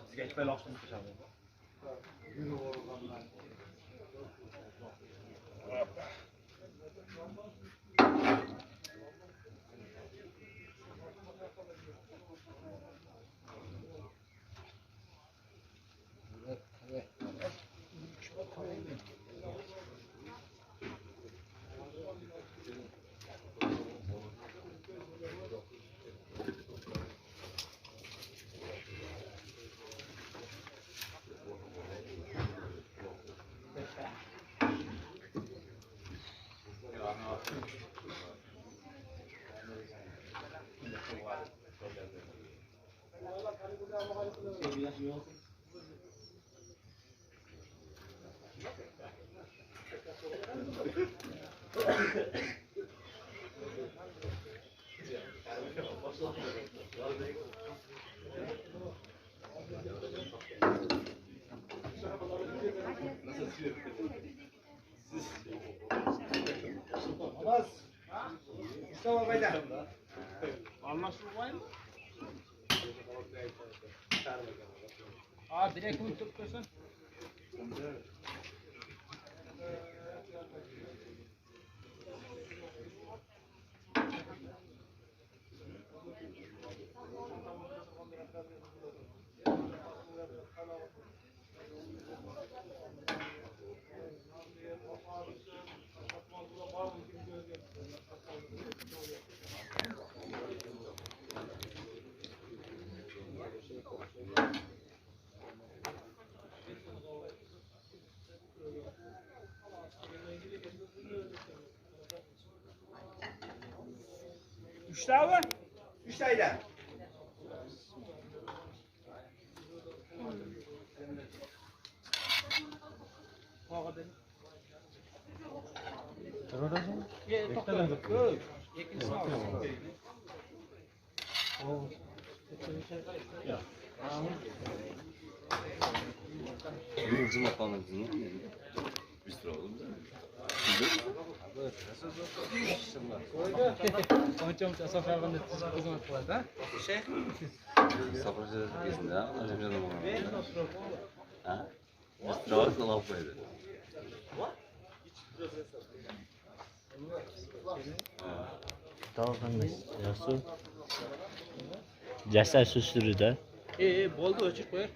Sizga hech bir oqshom qilishadi. Olmaz. Mustafa Bey'den. Almasın var mı? Direkt bunu tutuyorsun. Üçte mi? Üçteyden. Birinci makamımızın bistro oldu mu? Konuşacağım saflarında hizmet var da. Safracı gezinde ha? Acemce de bana. Ha? Bistro var da laf koydu. Tamam Yasu. Jasad sürüdü. Bo'ldi, o'chib qo'y.